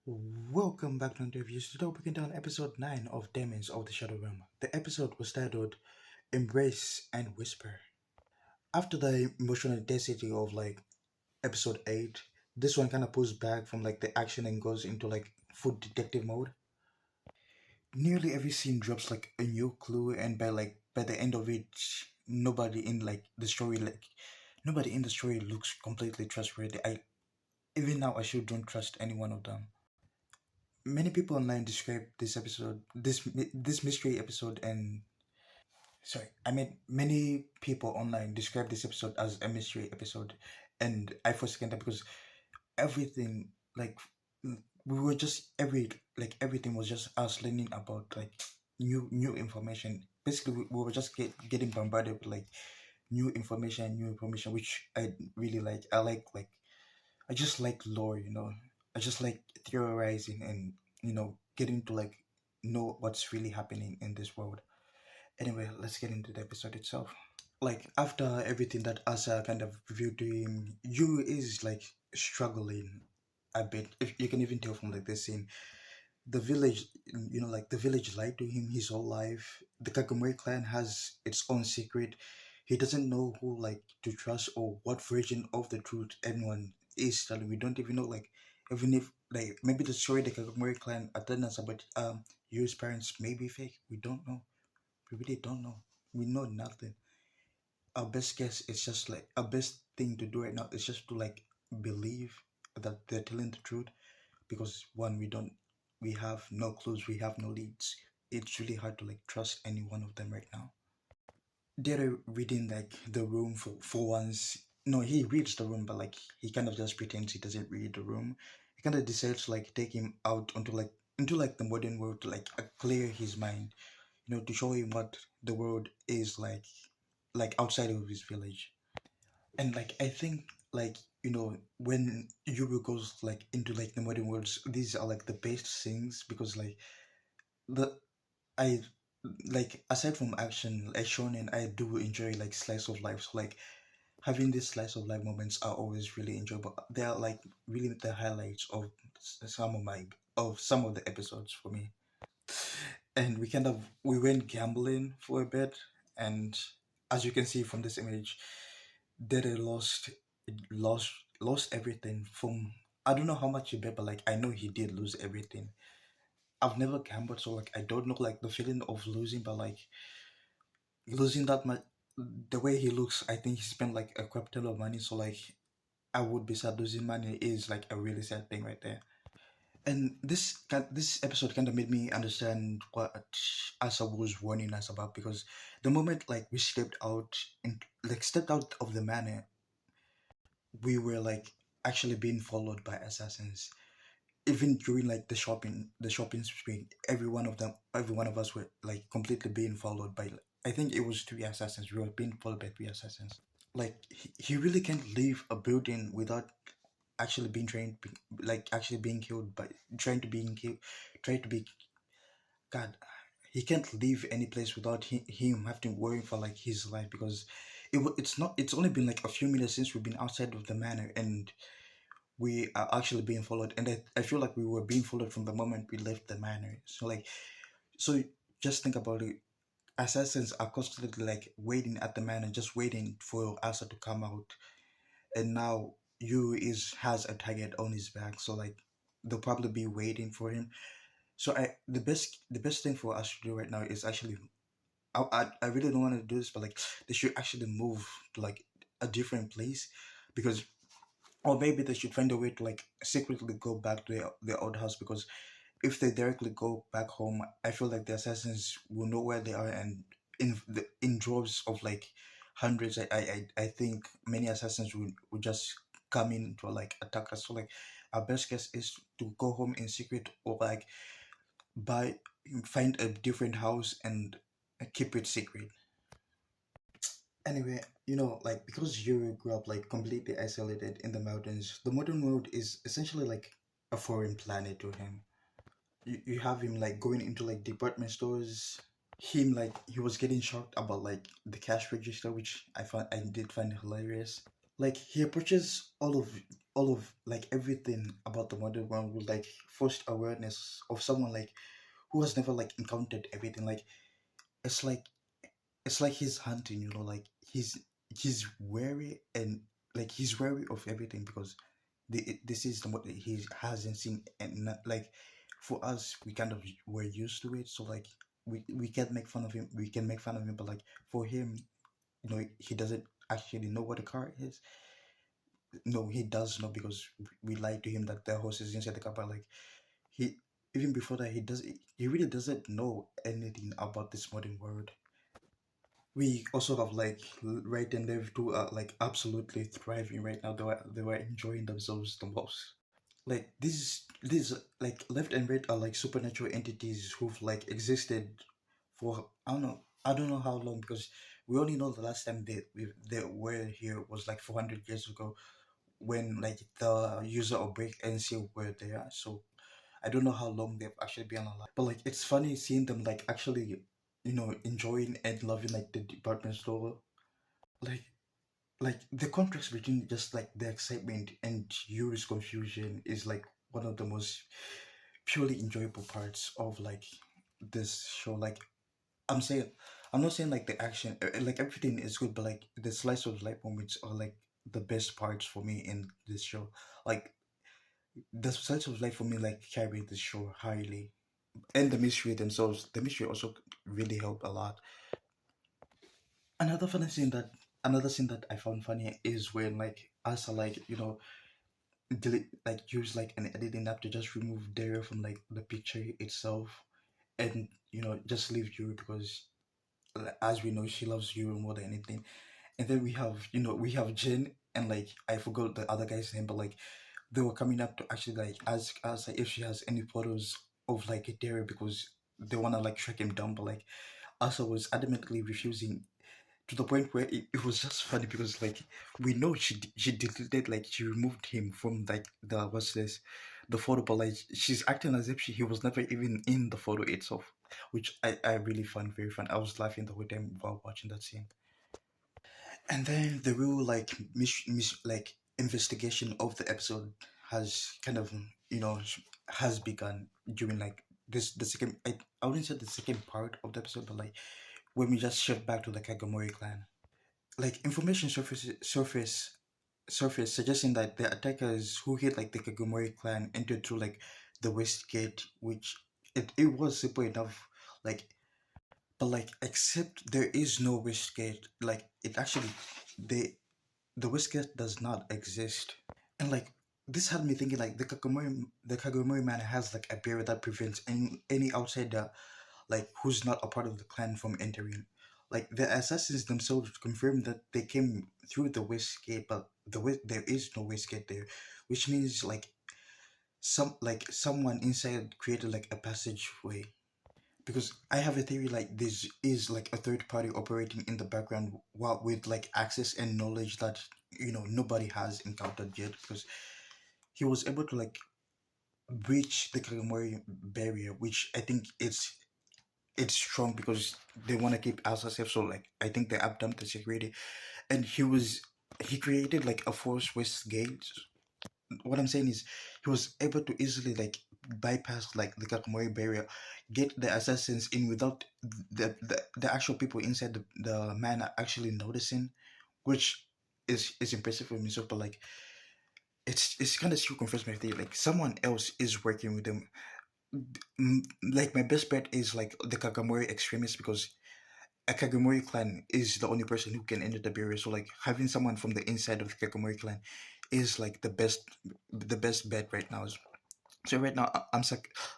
Welcome back to interviews. Today we're breaking down episode 9 of Daemons of the Shadow Realm. The episode was titled Embrace and Whisper. After the emotional intensity of episode 8, this one kind of pulls back from the action and goes into full detective mode. Nearly every scene drops a new clue, and by the end of it, nobody in the story nobody in the story looks completely trustworthy. I Even now I still don't trust any one of them. Many people online describe this mystery episode and sorry, I mean many people online describe this episode as a mystery episode, and I for a second that because everything we were just everything was just us learning about new information. Basically, we were just getting bombarded with new information, which I really like. I just like lore, I just like theorizing and getting to know what's really happening in this world. Anyway, let's get into the episode itself. After everything that Asa kind of revealed to him, you is struggling a bit. If you can even tell from this scene, the village, the village lied to him his whole life. The Kakamuri clan has its own secret. He doesn't know who to trust or what version of the truth anyone is telling. We don't even know even if maybe the story the Kakamuri clan are telling us about Yu's parents may be fake. We don't know. We really don't know. We know nothing. Our best guess is just our best thing to do right now is just to believe that they're telling the truth, because one, we have no clues, we have no leads. It's really hard to trust any one of them right now. They're reading the room for once. No, he reads the room, but he kind of just pretends he doesn't read the room. He kind of decides to take him out into the modern world to clear his mind, to show him what the world is outside of his village. And I think when Yubu goes into the modern worlds, these are the best things, because the I aside from action like shonen, I do enjoy slice of life. So having these slice of life moments are always really enjoyable. They are really the highlights of some of the episodes for me. And we went gambling for a bit, and as you can see from this image, Dede lost lost everything from, I don't know how much he bet, but I know he did lose everything. I've never gambled, so I don't know the feeling of losing, but losing that much, the way he looks, I think he spent a crap ton of money. So I would be sad. Losing money is a really sad thing right there. And this episode kind of made me understand what Asa was warning us about, because the moment we stepped out and stepped out of the manor, we were actually being followed by assassins. Even during the shopping spree, every one of us were completely being followed by, I think it was three assassins. We were being followed by three assassins. He really can't leave a building without actually being trained, actually being killed by trying to being killed, trying to be, God, he can't leave any place without him having to worry for his life, because it's only been a few minutes since we've been outside of the manor, and we are actually being followed. And I feel like we were being followed from the moment we left the manor. So just think about it. Assassins are constantly waiting at the manor, just waiting for Asa to come out. And now you is has a target on his back, so they'll probably be waiting for him. So the best thing for us to do right now is actually, I really don't want to do this, but they should actually move to a different place, because, or maybe they should find a way to secretly go back to their old house, because if they directly go back home, I feel like the assassins will know where they are, and in droves of hundreds, I think many assassins would just come in to attack us. So our best guess is to go home in secret, or buy find a different house and keep it secret. Anyway, because you grew up completely isolated in the mountains, the modern world is essentially a foreign planet to him. You have him going into department stores. Him he was getting shocked about the cash register, which I did find hilarious. He approaches all of all of like everything about the modern world will like forced awareness of someone like who has never like encountered everything. Like it's like it's like he's hunting, like he's wary and like he's wary of everything because this is what he hasn't seen, and not, like for us we kind of were used to it, so like we can make fun of him, but like for him, he doesn't actually know what a car is. No, he does know because we lied to him that the horse is inside the car, but like he even before that he really doesn't know anything about this modern world. We also have like right and left who are like absolutely thriving right now. They were enjoying themselves the most. Like these like left and right are like supernatural entities who've like existed for I don't know how long, because we only know the last time they were here was like 400 years ago, when like the user of break and seal were there. So I don't know how long they've actually been alive. But like it's funny seeing them like actually, enjoying and loving like the department store. Like like the contrast between just like the excitement and Yuri's confusion is like one of the most purely enjoyable parts of like this show. Like I'm saying, I'm not saying like the action, like everything is good, but like the slice of life moments are like the best parts for me in this show. Like the slice of life for me like carry the show highly, and the mystery themselves. The mystery also really helped a lot. Another funny thing that Another thing that I found funny is when like Asa like delete like use like an editing app to just remove Dario from like the picture itself, and just leave Yuri because as we know she loves Yuri more than anything. And then we have Jin, and like I forgot the other guy's name, but like they were coming up to actually like ask us like, if she has any photos of like Dario because they wanna like track him down, but like Asa was adamantly refusing, to the point where it was just funny because like we know she deleted, like she removed him from like the what's this the photo, but like she's acting as if he was never even in the photo itself, which I really found very fun. I was laughing the whole time while watching that scene. And then the real like like investigation of the episode has kind of has begun during like the second, I wouldn't say the second part of the episode, but like when we just shift back to the Kagomori clan. Like information surface suggesting that the attackers who hit like the Kagomori clan entered through like the west gate, which it was simple enough. Like, but like except there is no west gate. Like it actually the west gate does not exist. And like this had me thinking like the Kagomori man has like a barrier that prevents any outsider like who's not a part of the clan from entering. Like the assassins themselves confirmed that they came through the west gate, but there is no west gate there, which means like someone inside created like a passageway. Because I have a theory like this is like a third party operating in the background while with like access and knowledge that nobody has encountered yet, because he was able to like breach the Kagamori barrier, which I think it's strong because they want to keep Elsa safe. So like I think they upped up the security, and he created like a force west gate. What I'm saying is he was able to easily like bypass like the Kakamori barrier, get the assassins in without the actual people inside the man are actually noticing, which is impressive for me. So, but like it's kind of still confused my theory. Like someone else is working with them. Like my best bet is like the Kagamori extremists, because a Kagamori clan is the only person who can enter the barrier. So like having someone from the inside of the Kagamori clan is like the best bet right now. So right now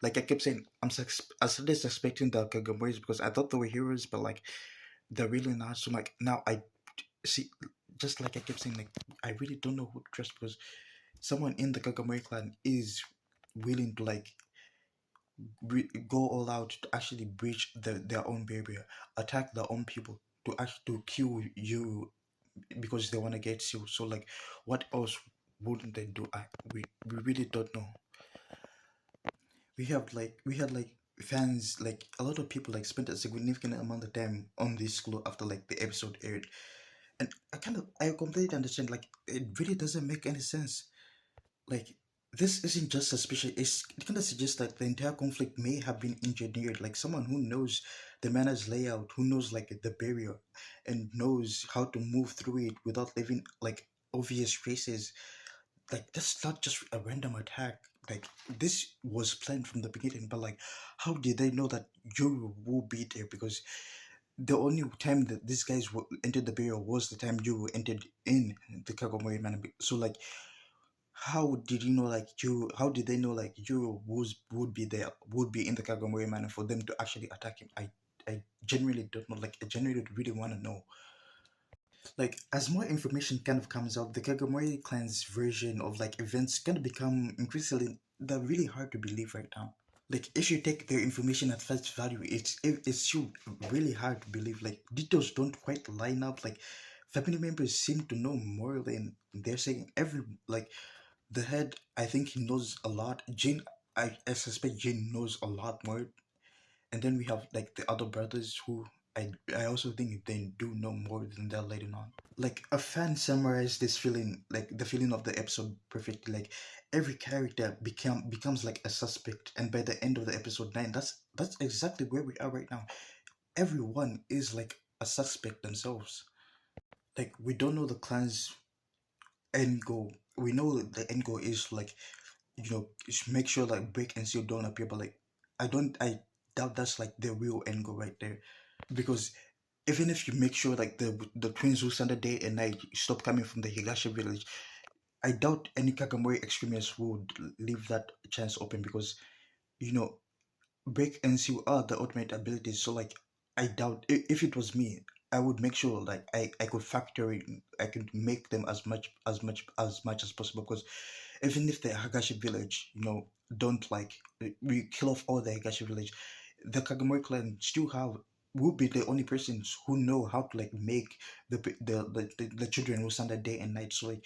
like I kept saying I started suspecting the Kagamoris because I thought they were heroes, but like they're really not. So like now I see, just like I kept saying, like I really don't know who to trust, because someone in the Kagamori clan is willing to like go all out to actually breach their own barrier, attack their own people to actually to kill you because they want to get you. So like, what else wouldn't they do? We really don't know. We had like fans, like a lot of people like spent a significant amount of time on this clue after like the episode aired, and I completely understand. Like it really doesn't make any sense. like this isn't just suspicion. It kind of suggests that the entire conflict may have been engineered. Like someone who knows the manor's layout, who knows like the barrier, and knows how to move through it without leaving like obvious traces. Like that's not just a random attack. Like this was planned from the beginning. But like, how did they know that you will be there? Because the only time that these guys entered the barrier was the time you entered in the Kagomori Manor. So like how did you know like you how did they know like you would be there, would be in the Kagomori manor for them to actually attack him? I genuinely don't know. Like I genuinely really want to know. Like as more information kind of comes out, the Kagomori clan's version of like events kind of become increasingly they're really hard to believe right now. Like if you take their information at face value, it's still really hard to believe. Like details don't quite line up. Like family members seem to know more than they're saying. Every like the head, I think he knows a lot. Jin, I suspect Jin knows a lot more. And then we have like the other brothers who I also think they do know more than that later on. Like a fan summarized this feeling, like the feeling of the episode perfectly. Like every character becomes like a suspect, and by the end of the episode 9, that's exactly where we are right now. Everyone is like a suspect themselves. Like we don't know the clan's end goal. We know the end goal is like make sure like break and seal don't appear, but like I doubt that's like the real end goal right there. Because even if you make sure like the twins who stand day and night stop coming from the Higashi village, I doubt any Kakamori extremists would leave that chance open. Because you know break and seal are the ultimate abilities. So like I doubt if it was me, I would make sure like I could factor in, I could make them as much as possible. Because even if the Hagashi village, don't like we kill off all the Hagashi village, the Kagamori clan still have will be the only persons who know how to like make the children who stand there day and night. So like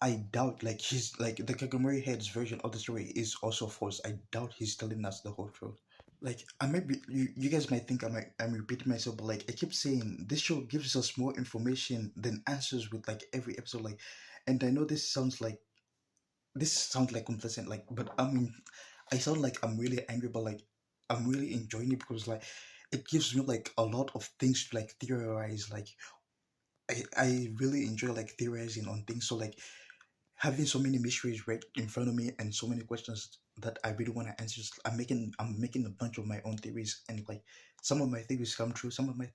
I doubt like he's like the Kagamori head's version of the story is also false. I doubt he's telling us the whole truth. Like I might be you guys might think I'm repeating myself, but like I keep saying this show gives us more information than answers with like every episode. Like and I know this sounds like complacent, like, but I mean, I sound like I'm really angry, but like, I'm really enjoying it because like, it gives me like a lot of things to like theorize. Like, I really enjoy like theorizing on things. So like, having so many mysteries right in front of me and so many questions that I really want to answer. I'm making a bunch of my own theories, and like some of my theories come true, some of my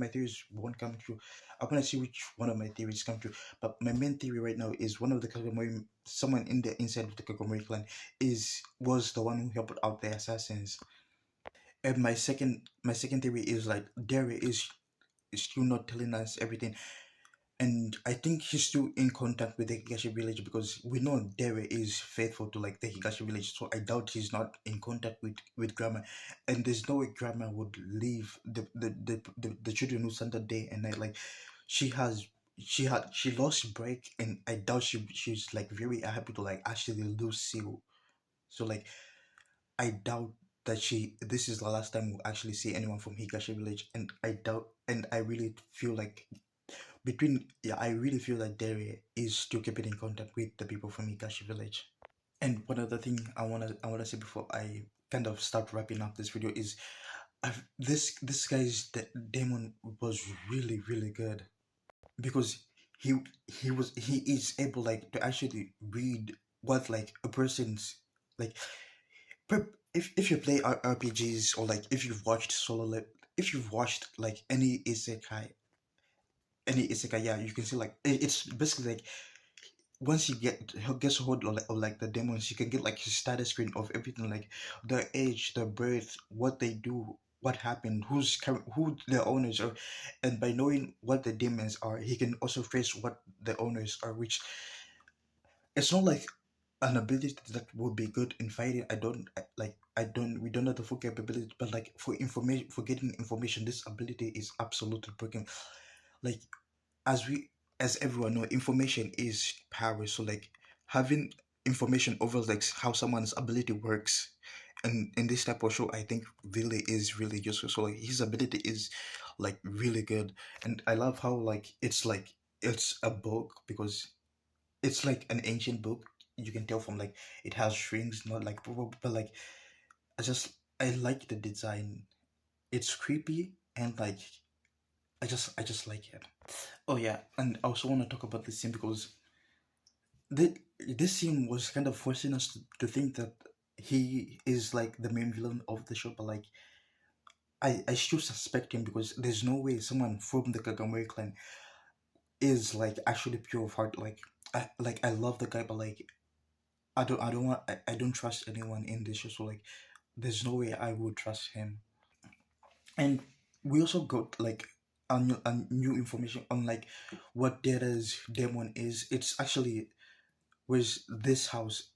theories won't come true. I want to see which one of my theories come true. But my main theory right now is one of the Kagomori, someone in the inside of the Kagomori clan was the one who helped out the assassins. And my second theory is like Derry is still not telling us everything, and I think he's still in contact with the Higashi village because we know Dere is faithful to like the Higashi village. So I doubt he's not in contact with Grandma, and there's no way Grandma would leave the children who sent that day and night. Like she has. She lost break, and I doubt she's like very happy to like actually lose Seal. So like I doubt that she this is the last time we'll actually see anyone from Higashi village, and I really feel like I really feel that Derry is still keeping in contact with the people from Higashi village. And one other thing I wanna say before I kind of start wrapping up this video is this guy's Demon was really really good because he he is able like to actually read what like a person's like if you play RPGs, or like if you've watched if you've watched like any isekai, yeah, you can see like it's basically like once you gets hold of like the demons, you can get like his status screen of everything, like their age, their birth, what they do, what happened, who the owners are, and by knowing what the demons are, he can also trace what the owners are. Which it's not like an ability that would be good in fighting. We don't have the full capability, but like for getting information, this ability is absolutely broken. Like as we as everyone know, information is power. So like having information over like how someone's ability works, and in this type of show I think really is really useful. So like his ability is like really good, and I love how like it's a book because It's like an ancient book. You can tell from like it has strings, not like but like I just I like the design. It's creepy and like I just like it. Oh yeah, and I also want to talk about this scene because this scene was kind of forcing us to think that he is like the main villain of the show, but like I still suspect him because there's no way someone from the Kagame clan is like actually pure of heart. I love the guy, but like I don't trust anyone in this show. So like there's no way I would trust him. And we also got like a new information on like what Data's demon is. It's actually was this house.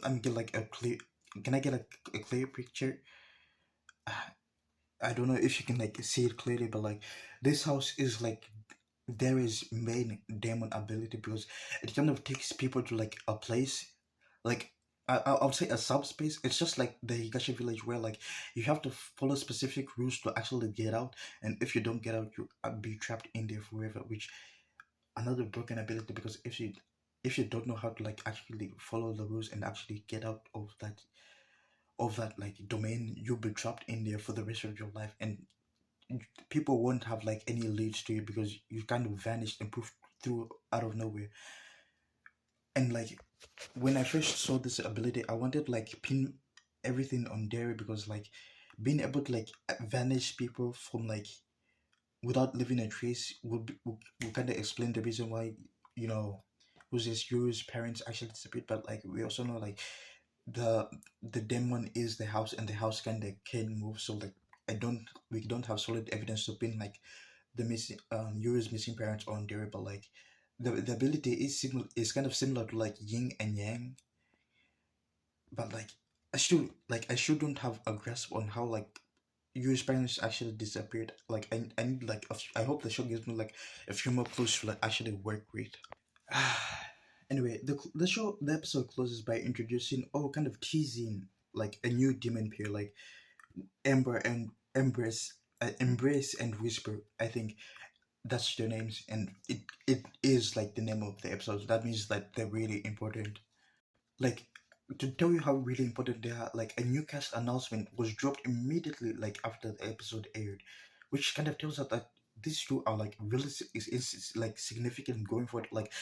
I'm get like a clear. Can I get a clear picture? I don't know if you can like see it clearly, but like this house is like there is main demon ability because it kind of takes people to like a place, like I would say a subspace. It's just like the Higashi village where like you have to follow specific rules to actually get out, and if you don't get out, you be trapped in there forever. Which another broken ability because if you don't know how to like actually follow the rules and actually get out of that like domain, you'll be trapped in there for the rest of your life, and people won't have like any leads to you because you kind of vanished and poof through out of nowhere. And like when I first saw this ability, I wanted like pin everything on Derry because like being able to like vanish people from like without leaving a trace would kind of explain the reason why you know who's this Yu's parents actually disappeared. But like we also know like the the demon is the house and the house kind of can move. So like we don't have solid evidence to pin like the missing Yu's missing parents on Derry. But like the ability is kind of similar to like yin and yang, but like I still don't have a grasp on how like US parents actually disappeared. Like I need like I hope the show gives me like a few more clues to like actually work with. Anyway, the episode closes by introducing kind of teasing like a new demon pair like Ember and Embrace and Whisper. I think that's their names, and it is like the name of the episode. That means that they're really important. Like to tell you how really important they are, like a new cast announcement was dropped immediately like after the episode aired, which kind of tells us that these two are like really is like significant going forward. Like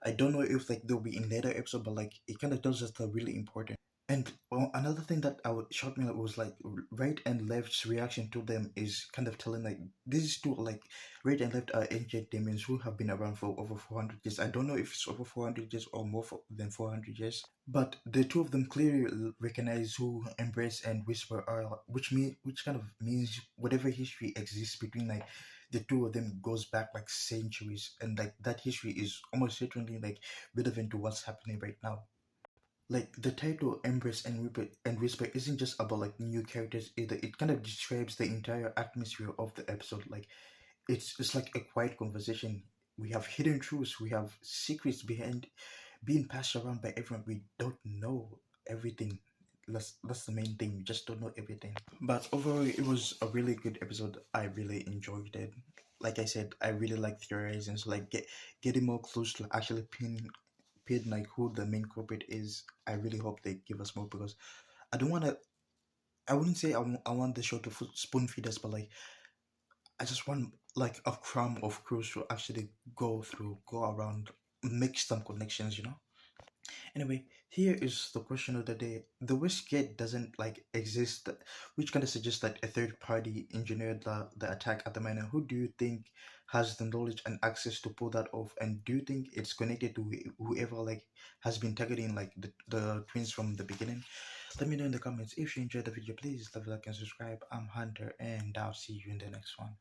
I don't know if like they'll be in later episode, but like it kind of tells us they're really important. And another thing that I would shocked me was like right and left's reaction to them is kind of telling like these two like right and left are ancient demons who have been around for over 400 years. I don't know if it's over 400 years or more than 400 years, but the two of them clearly recognize who Embrace and Whisper are, which kind of means whatever history exists between like the two of them goes back like centuries, and like that history is almost certainly like relevant to what's happening right now. Like the title Embrace and Whisper isn't just about like new characters either. It kind of describes the entire atmosphere of the episode. Like it's like a quiet conversation. We have hidden truths, we have secrets behind being passed around by everyone. We don't know everything. That's the main thing. We just don't know everything. But overall, it was a really good episode. I really enjoyed it. Like I said, I really like theorizing. So like getting more close to actually pin like who the main culprit is. I really hope they give us more because I don't want to. I wouldn't say I want the show to spoon feed us, but like I just want like a crumb of crews to actually go around, make some connections. Anyway, here is the question of the day. The West Gate doesn't like exist, which kind of suggests that a third party engineered the attack at the miner. Who do you think has the knowledge and access to pull that off? And do you think it's connected to whoever like has been targeting like the twins from the beginning? Let me know in the comments. If you enjoyed the video, please leave a like and subscribe. I'm Hunter, and I'll see you in the next one.